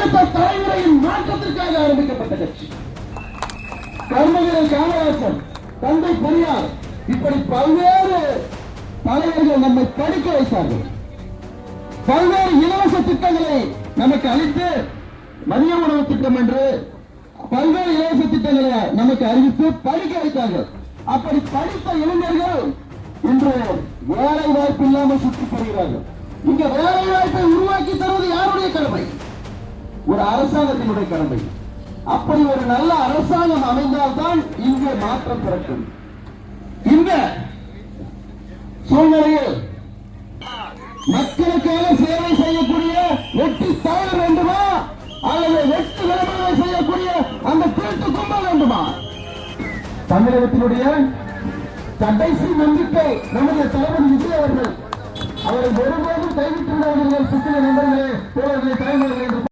அடுத்த தலைமுறையின் மாற்றத்திற்காக ஆரம்பிக்கப்பட்ட கட்சி. கர்மவீரர் காமராசர், தந்தை பெரியார், இப்படி பல்வேறு தலைவர்கள் நம்மை படிக்க வைத்தார்கள். பல்வேறு இலவச திட்டங்களை நமக்கு அளித்து, மதிய உணவு திட்டம் என்று பல்வேறு இலவச திட்டங்களை நமக்கு அறிவித்து படிக்க வைத்தார்கள். அப்படி படித்த இளைஞர்கள் இன்று வேலை வாய்ப்பு இல்லாமல் சுற்றிப் வருகிறார்கள். இங்க வேலை வாய்ப்பை உருவாக்கி தருவது யாருடைய கடமை? ஒரு அரசாங்கத்தினுடைய கடமை. அப்படி ஒரு நல்ல அரசாங்கம் அமைந்தால்தான் இங்கே மாற்றம் பிறக்கும். இந்த சூழ்நிலையில் மக்களுக்காக சேவை செய்யக்கூடிய வெற்றி தலைவர் வேண்டுமா, அல்லது வெற்றி விளம்பரங்களை செய்யக்கூடிய அந்த திருட்டு கும்பல் வேண்டுமா? தமிழகத்தினுடைய கடைசி நம்பிக்கை நம்முடைய தலைவர் விஜய் அவர்கள். அவரை ஒருபோதும் கைவிட்டுள்ளவர்கள் சுற்றிய நண்பர்களே, தோழர்களே, தலைவர்கள்